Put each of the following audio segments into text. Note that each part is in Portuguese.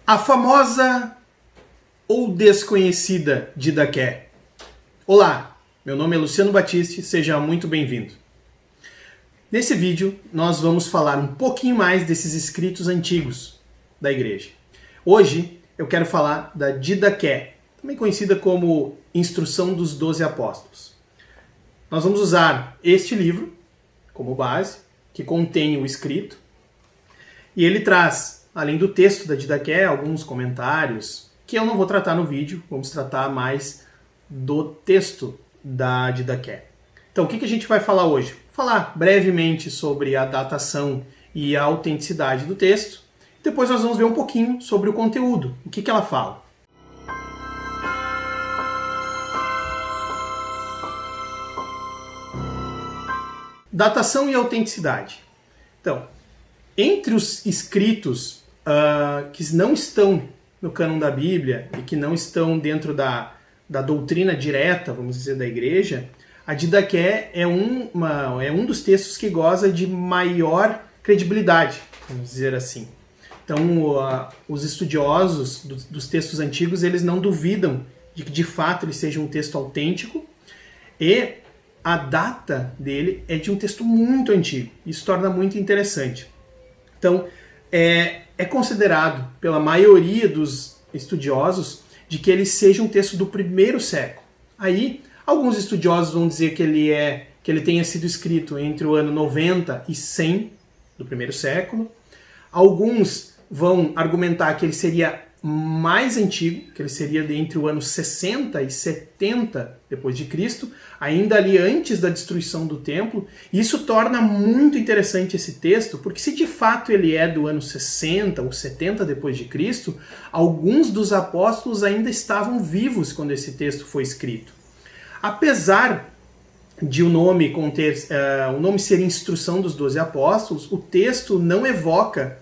A famosa ou desconhecida Didaqué. Olá, meu nome é Luciano Batiste, seja muito bem-vindo. Nesse vídeo, nós vamos falar um pouquinho mais desses escritos antigos da igreja. Hoje, eu quero falar da Didaqué, também conhecida como Instrução dos 12 Apóstolos. Nós vamos usar este livro como base, que contém o escrito, e ele traz, além do texto da Didaqué, alguns comentários, que eu não vou tratar no vídeo, vamos tratar mais do texto da Didaqué. Então, o que a gente vai falar hoje? Vou falar brevemente sobre a datação e a autenticidade do texto. Depois nós vamos ver um pouquinho sobre o conteúdo, o que ela fala. Datação e autenticidade. Então, entre os escritos que não estão no cânon da Bíblia e que não estão dentro da doutrina direta, vamos dizer, da igreja, a Didaqué é um dos textos que goza de maior credibilidade, vamos dizer assim. Então, os estudiosos dos textos antigos, eles não duvidam de que, de fato, ele seja um texto autêntico, e a data dele é de um texto muito antigo. Isso torna muito interessante. Então, é considerado pela maioria dos estudiosos de que ele seja um texto do primeiro século. Aí, alguns estudiosos vão dizer que ele tenha sido escrito entre o ano 90 e 100 do primeiro século. Alguns vão argumentar que ele seria mais antigo, que ele seria entre o ano 60 e 70 depois de Cristo, ainda ali antes da destruição do templo. E isso torna muito interessante esse texto, porque se de fato ele é do ano 60 ou 70 depois de Cristo, alguns dos apóstolos ainda estavam vivos quando esse texto foi escrito. Apesar de o nome ser Instrução dos 12 Apóstolos, o texto não evoca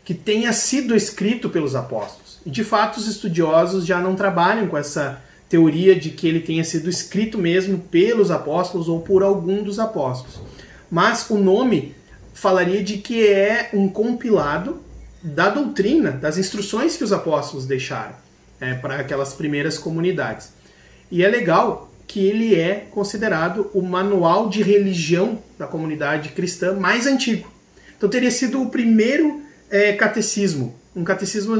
que tenha sido escrito pelos apóstolos. E, de fato, os estudiosos já não trabalham com essa teoria de que ele tenha sido escrito mesmo pelos apóstolos ou por algum dos apóstolos. Mas o nome falaria de que é um compilado da doutrina, das instruções que os apóstolos deixaram para aquelas primeiras comunidades. E é legal que ele é considerado o manual de religião da comunidade cristã mais antigo. Então teria sido o primeiro catecismo. Um catecismo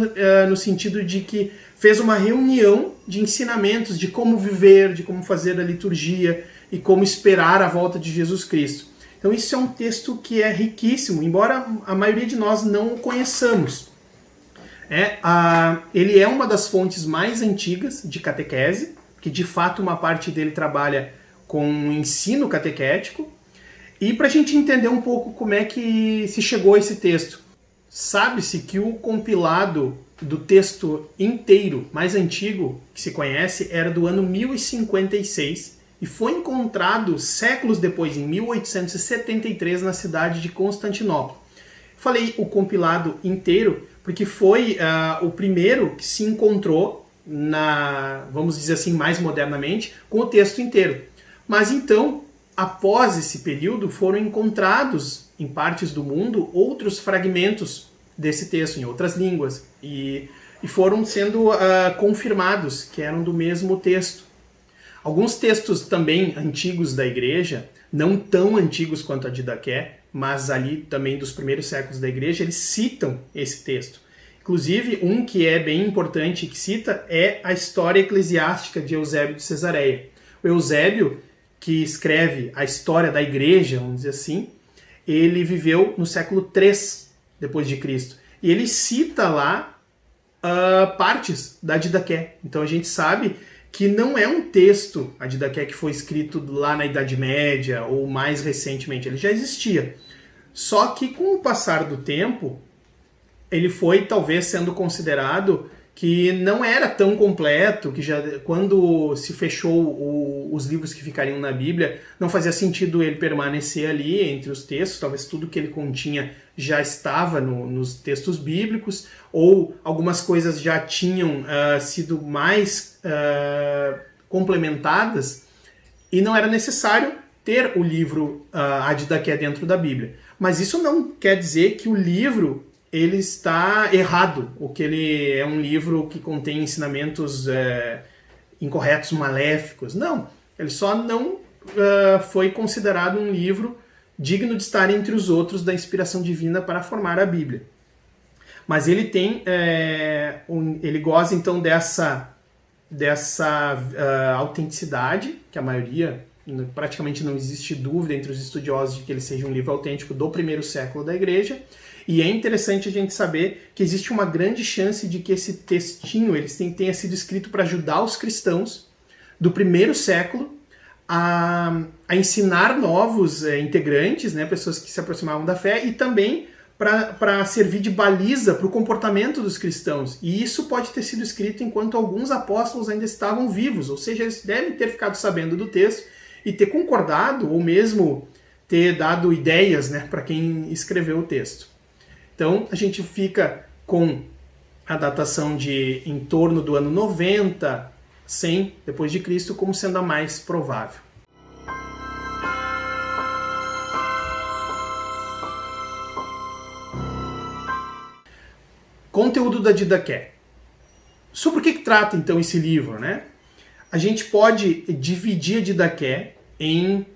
no sentido de que fez uma reunião de ensinamentos de como viver, de como fazer a liturgia e como esperar a volta de Jesus Cristo. Então isso é um texto que é riquíssimo, embora a maioria de nós não o conheçamos. Ele é uma das fontes mais antigas de catequese, que de fato uma parte dele trabalha com o ensino catequético. E para a gente entender um pouco como é que se chegou a esse texto, sabe-se que o compilado do texto inteiro mais antigo que se conhece era do ano 1056 e foi encontrado séculos depois, em 1873, na cidade de Constantinopla. Falei o compilado inteiro porque foi o primeiro que se encontrou, vamos dizer assim, mais modernamente, com o texto inteiro. Mas então, após esse período, foram encontrados em partes do mundo outros fragmentos desse texto, em outras línguas, e foram sendo confirmados que eram do mesmo texto. Alguns textos também antigos da igreja, não tão antigos quanto a Didaqué, mas ali também dos primeiros séculos da igreja, eles citam esse texto. Inclusive, um que é bem importante que cita é a História Eclesiástica de Eusébio de Cesareia. O Eusébio, que escreve a história da igreja, vamos dizer assim, ele viveu no século III depois de Cristo. E ele cita lá partes da Didaqué. Então a gente sabe que não é um texto, a Didaqué, que foi escrito lá na Idade Média ou mais recentemente. Ele já existia. Só que com o passar do tempo, ele foi talvez sendo considerado que não era tão completo, que já quando se fechou os livros que ficariam na Bíblia, não fazia sentido ele permanecer ali entre os textos, talvez tudo que ele continha já estava nos textos bíblicos, ou algumas coisas já tinham sido mais complementadas, e não era necessário ter o livro a Didaqué dentro da Bíblia. Mas isso não quer dizer que o livro ele está errado, ou que ele é um livro que contém ensinamentos incorretos, maléficos. Não, ele só não foi considerado um livro digno de estar entre os outros da inspiração divina para formar a Bíblia. Mas ele tem, ele goza então dessa autenticidade, que a maioria, praticamente não existe dúvida entre os estudiosos de que ele seja um livro autêntico do primeiro século da Igreja. E é interessante a gente saber que existe uma grande chance de que esse textinho tenha sido escrito para ajudar os cristãos do primeiro século a ensinar novos integrantes, né, pessoas que se aproximavam da fé, e também para servir de baliza para o comportamento dos cristãos. E isso pode ter sido escrito enquanto alguns apóstolos ainda estavam vivos, ou seja, eles devem ter ficado sabendo do texto e ter concordado, ou mesmo ter dado ideias, né, para quem escreveu o texto. Então, a gente fica com a datação de em torno do ano 90, 100 depois de Cristo, como sendo a mais provável. Conteúdo da Didaqué. Sobre o que trata, então, esse livro, né? A gente pode dividir a Didaqué em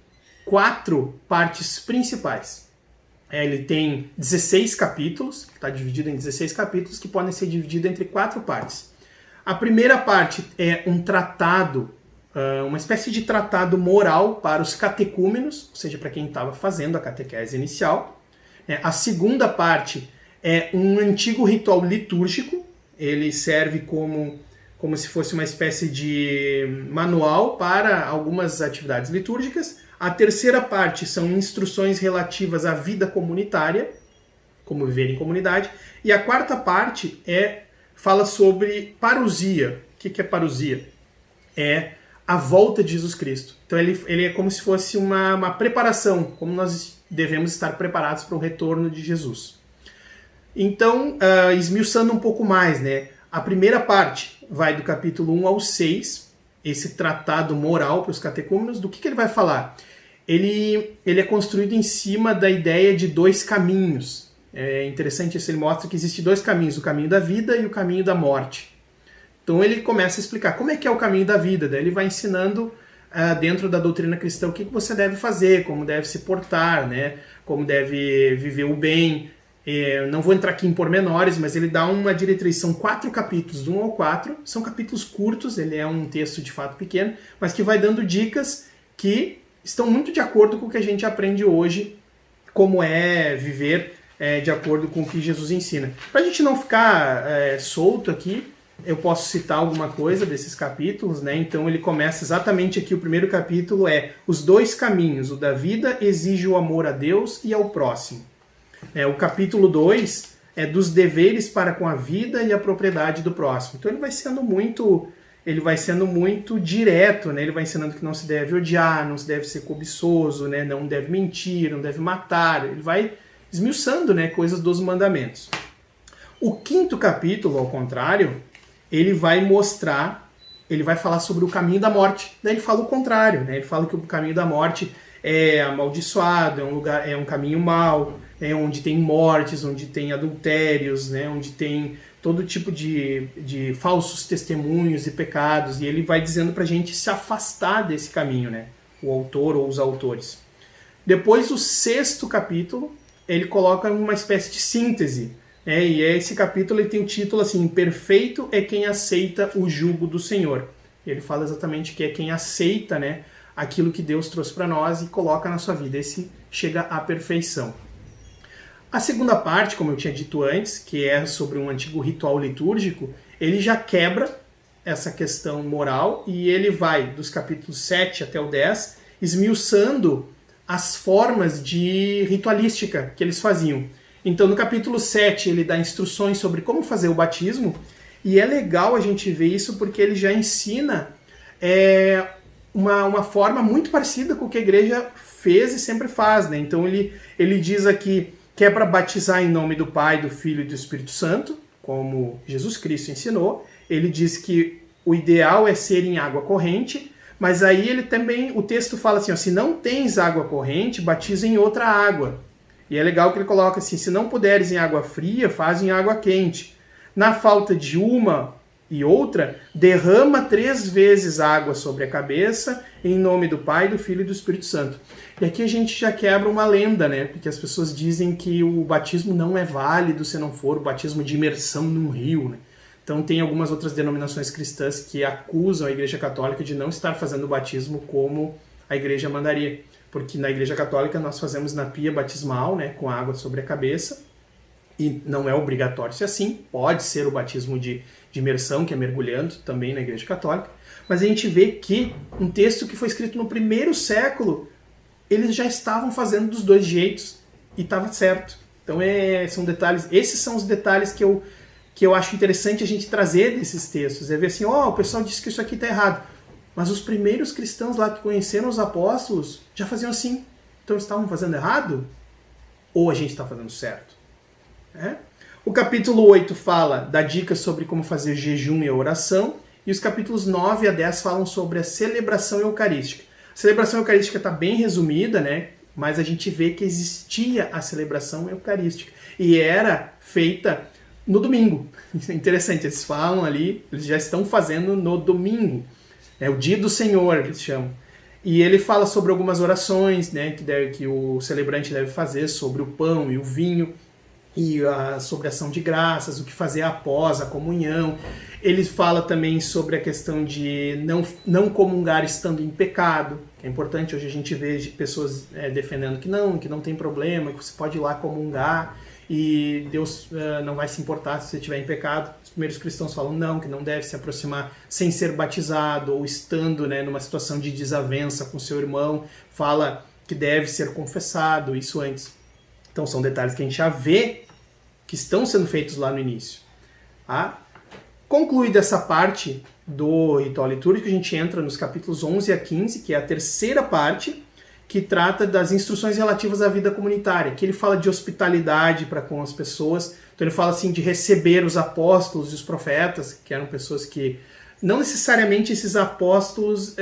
4 partes principais. Ele tem 16 capítulos, está dividido em 16 capítulos, que podem ser divididos entre 4 partes. A primeira parte é um tratado, uma espécie de tratado moral para os catecúmenos, ou seja, para quem estava fazendo a catequese inicial. A segunda parte é um antigo ritual litúrgico, ele serve como se fosse uma espécie de manual para algumas atividades litúrgicas. A terceira parte são instruções relativas à vida comunitária, como viver em comunidade. E a quarta parte fala sobre parousia. O que é parousia? É a volta de Jesus Cristo. Então ele é como se fosse uma preparação, como nós devemos estar preparados para o retorno de Jesus. Então, esmiuçando um pouco mais, né? A primeira parte vai do capítulo 1 ao 6, esse tratado moral para os catecúmenos. Do que ele vai falar? Ele é construído em cima da ideia de 2 caminhos. É interessante isso, ele mostra que existem 2 caminhos, o caminho da vida e o caminho da morte. Então ele começa a explicar como é que é o caminho da vida, daí ele vai ensinando dentro da doutrina cristã o que você deve fazer, como deve se portar, né? Como deve viver o bem. Não vou entrar aqui em pormenores, mas ele dá uma diretriz. São 4 capítulos, do 1 ao 4. São capítulos curtos, ele é um texto de fato pequeno, mas que vai dando dicas que estão muito de acordo com o que a gente aprende hoje, como é viver de acordo com o que Jesus ensina. Para a gente não ficar solto aqui, eu posso citar alguma coisa desses capítulos, né? Então ele começa exatamente aqui, o primeiro capítulo é os 2 caminhos. O da vida exige o amor a Deus e ao próximo. O capítulo 2 é dos deveres para com a vida e a propriedade do próximo. Então ele vai sendo muito direto, né? Ele vai ensinando que não se deve odiar, não se deve ser cobiçoso, né? Não deve mentir, não deve matar. Ele vai esmiuçando, né, coisas dos mandamentos. O 5º capítulo, ao contrário, ele vai falar sobre o caminho da morte. Daí ele fala o contrário, né? Ele fala que o caminho da morte é amaldiçoado, é um caminho mau, onde tem mortes, onde tem adultérios, né? Onde tem todo tipo de falsos testemunhos e pecados, e ele vai dizendo para a gente se afastar desse caminho, né? O autor ou os autores. Depois, o 6º capítulo, ele coloca uma espécie de síntese, né? E esse capítulo ele tem o título assim: Perfeito é quem aceita o jugo do Senhor. Ele fala exatamente que é quem aceita, né, aquilo que Deus trouxe para nós e coloca na sua vida. Esse chega à perfeição. A segunda parte, como eu tinha dito antes, que é sobre um antigo ritual litúrgico, ele já quebra essa questão moral e ele vai dos capítulos 7 até o 10, esmiuçando as formas de ritualística que eles faziam. Então, no capítulo 7, ele dá instruções sobre como fazer o batismo, e é legal a gente ver isso porque ele já ensina uma forma muito parecida com o que a igreja fez e sempre faz, né? Então, ele diz aqui que é para batizar em nome do Pai, do Filho e do Espírito Santo, como Jesus Cristo ensinou. Ele diz que o ideal é ser em água corrente, mas aí o texto fala assim, ó, se não tens água corrente, batiza em outra água. E é legal que ele coloca assim, se não puderes em água fria, faz em água quente. Na falta de uma e outra, derrama 3 vezes água sobre a cabeça, em nome do Pai, do Filho e do Espírito Santo. E aqui a gente já quebra uma lenda, né? Porque as pessoas dizem que o batismo não é válido se não for o batismo de imersão num rio, né? Então tem algumas outras denominações cristãs que acusam a Igreja Católica de não estar fazendo o batismo como a Igreja mandaria. Porque na Igreja Católica nós fazemos na pia batismal, né, com água sobre a cabeça, e não é obrigatório ser assim, pode ser o batismo de imersão, que é mergulhando, também na Igreja Católica, mas a gente vê que um texto que foi escrito no 1º século, eles já estavam fazendo dos 2 jeitos, e estava certo. Então são detalhes, esses são os detalhes que eu acho interessante a gente trazer desses textos, é ver assim, o pessoal disse que isso aqui está errado, mas os primeiros cristãos lá que conheceram os apóstolos já faziam assim, então eles estavam fazendo errado? Ou a gente está fazendo certo? O capítulo 8 fala da dica sobre como fazer jejum e oração, e os capítulos 9 a 10 falam sobre a celebração eucarística. A celebração eucarística está bem resumida, né? Mas a gente vê que existia a celebração eucarística, e era feita no domingo. Isso é interessante, eles falam ali, eles já estão fazendo no domingo. É o dia do Senhor, eles chamam. E ele fala sobre algumas orações, né, que o celebrante deve fazer sobre o pão e o vinho, e sobre a ação de graças, o que fazer após a comunhão. Ele fala também sobre a questão de não comungar estando em pecado. É importante, hoje a gente vê pessoas defendendo que não tem problema, que você pode ir lá comungar e Deus não vai se importar se você estiver em pecado. Os primeiros cristãos falam que não deve se aproximar sem ser batizado ou estando, né, numa situação de desavença com seu irmão. Fala que deve ser confessado, isso antes. Então são detalhes que a gente já vê que estão sendo feitos lá no início. Concluída essa parte do ritual litúrgico, a gente entra nos capítulos 11 a 15, que é a terceira parte, que trata das instruções relativas à vida comunitária, que ele fala de hospitalidade para com as pessoas. Então ele fala assim de receber os apóstolos e os profetas, que eram pessoas que não necessariamente esses apóstolos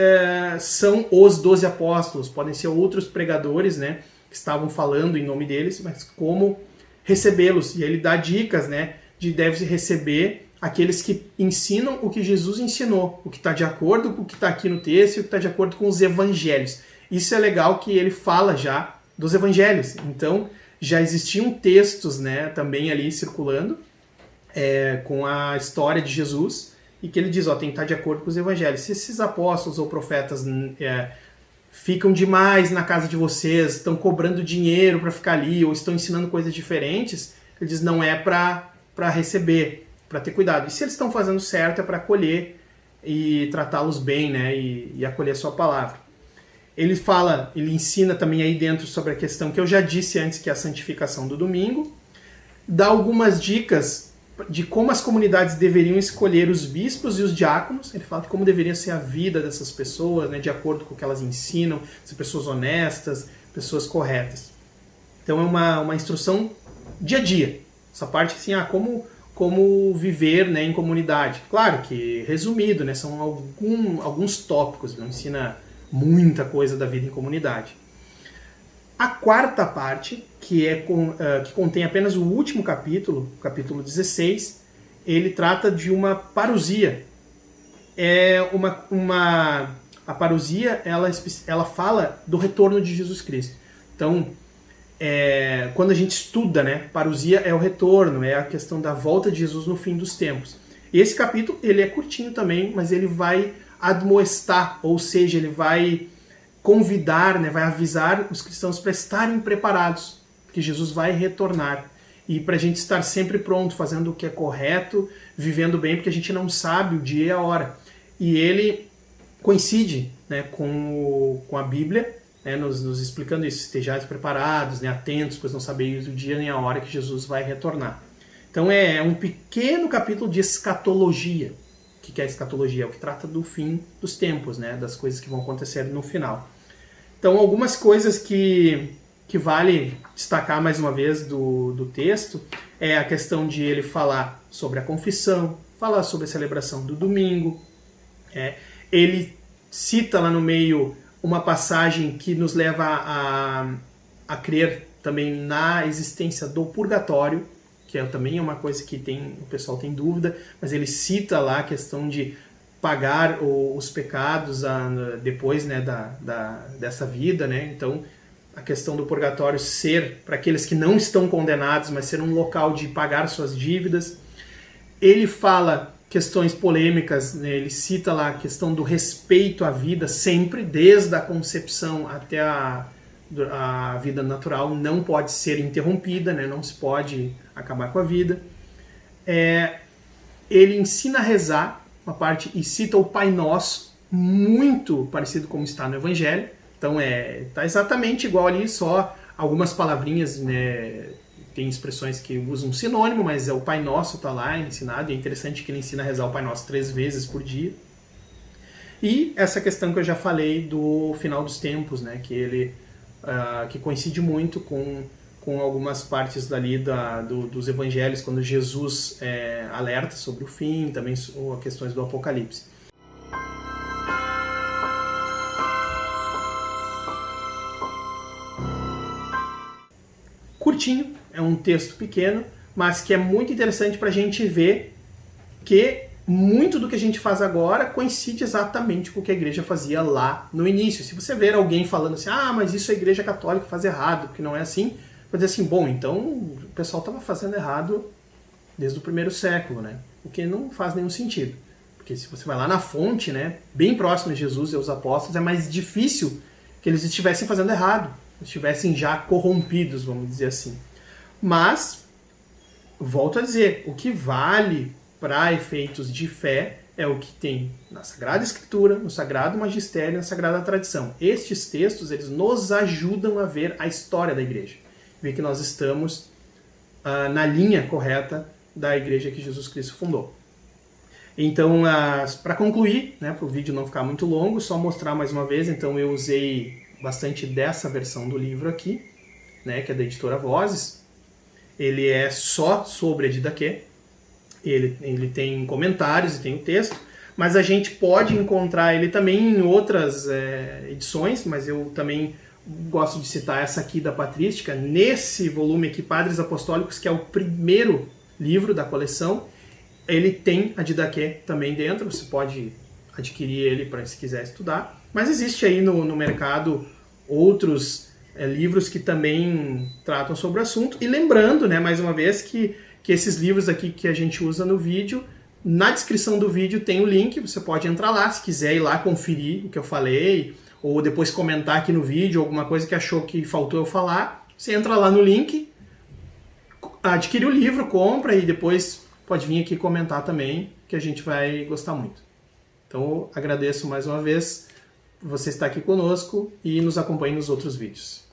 são os 12 apóstolos, podem ser outros pregadores, né, que estavam falando em nome deles, mas como recebê-los. E ele dá dicas, né, de deve receber aqueles que ensinam o que Jesus ensinou, o que está de acordo com o que está aqui no texto e o que está de acordo com os evangelhos. Isso é legal que ele fala já dos evangelhos. Então, já existiam textos, né, também ali circulando com a história de Jesus, e que ele diz, tem que estar de acordo com os evangelhos. Se esses apóstolos ou profetas ficam demais na casa de vocês, estão cobrando dinheiro para ficar ali, ou estão ensinando coisas diferentes, ele diz, não é para receber, para ter cuidado. E se eles estão fazendo certo, é para acolher e tratá-los bem, né, e acolher a sua palavra. Ele ensina também aí dentro sobre a questão que eu já disse antes, que é a santificação do domingo, dá algumas dicas de como as comunidades deveriam escolher os bispos e os diáconos. Ele fala de como deveria ser a vida dessas pessoas, né, de acordo com o que elas ensinam, ser pessoas honestas, pessoas corretas. Então é uma instrução dia a dia. Essa parte assim, como viver, né, em comunidade. Claro que resumido, né, são alguns tópicos, não ensina muita coisa da vida em comunidade. A quarta parte, que contém apenas o último capítulo, o capítulo 16, ele trata de uma parousia. A parousia, ela fala do retorno de Jesus Cristo. Então, quando a gente estuda, né, parousia é o retorno, é a questão da volta de Jesus no fim dos tempos. E esse capítulo, ele é curtinho também, mas ele vai admoestar, ou seja, ele vai convidar, né, vai avisar os cristãos para estarem preparados, porque Jesus vai retornar. E para a gente estar sempre pronto, fazendo o que é correto, vivendo bem, porque a gente não sabe o dia e a hora. E ele coincide, né, com a Bíblia, né, nos explicando isso, estejais preparados, né, atentos, pois não sabeis o dia nem a hora que Jesus vai retornar. Então é um pequeno capítulo de escatologia. O que é a escatologia? É o que trata do fim dos tempos, né, das coisas que vão acontecer no final. Então, algumas coisas que vale destacar mais uma vez do texto é a questão de ele falar sobre a confissão, falar sobre a celebração do domingo. Ele cita lá no meio uma passagem que nos leva a crer também na existência do purgatório, que também é uma coisa que o pessoal tem dúvida, mas ele cita lá a questão de pagar os pecados depois, né, dessa vida, né? Então, a questão do purgatório ser para aqueles que não estão condenados, mas ser um local de pagar suas dívidas. Ele fala questões polêmicas, né? Ele cita lá a questão do respeito à vida sempre, desde a concepção até a vida natural, não pode ser interrompida, né? Não se pode acabar com a vida. Ele ensina a rezar, uma parte, e cita o Pai Nosso, muito parecido como está no Evangelho. Então tá exatamente igual ali, só algumas palavrinhas, né? Tem expressões que usam sinônimo, mas o Pai Nosso está lá ensinado, e é interessante que ele ensina a rezar o Pai Nosso 3 vezes por dia. E essa questão que eu já falei do final dos tempos, né? Que ele que coincide muito com algumas partes dali dos evangelhos, quando Jesus alerta sobre o fim, também as questões do Apocalipse. Curtinho, é um texto pequeno, mas que é muito interessante para a gente ver que muito do que a gente faz agora coincide exatamente com o que a igreja fazia lá no início. Se você ver alguém falando assim, mas isso a igreja católica faz errado, porque não é assim, vai dizer assim, bom, então o pessoal estava fazendo errado desde o primeiro século, né? O que não faz nenhum sentido. Porque se você vai lá na fonte, né, bem próximo de Jesus e aos apóstolos, é mais difícil que eles estivessem fazendo errado, estivessem já corrompidos, vamos dizer assim. Mas, volto a dizer, o que vale para efeitos de fé é o que tem na Sagrada Escritura, no Sagrado Magistério e na Sagrada Tradição. Estes textos, eles nos ajudam a ver a história da igreja. Ver que nós estamos na linha correta da igreja que Jesus Cristo fundou. Então, para concluir, né, para o vídeo não ficar muito longo, só mostrar mais uma vez, então eu usei bastante dessa versão do livro aqui, né, que é da editora Vozes. Ele é só sobre a Didaquê. Ele tem comentários e tem o texto, mas a gente pode encontrar ele também em outras edições, mas eu também gosto de citar essa aqui da Patrística, nesse volume aqui, Padres Apostólicos, que é o primeiro livro da coleção. Ele tem a Didaquê também dentro, você pode adquirir ele para se quiser estudar, mas existe aí no mercado outros livros que também tratam sobre o assunto, e lembrando, né, mais uma vez, que esses livros aqui que a gente usa no vídeo, na descrição do vídeo tem o link, você pode entrar lá, se quiser ir lá conferir o que eu falei, ou depois comentar aqui no vídeo, alguma coisa que achou que faltou eu falar, você entra lá no link, adquire o livro, compra e depois pode vir aqui comentar também, que a gente vai gostar muito. Então, agradeço mais uma vez por você estar aqui conosco e nos acompanhe nos outros vídeos.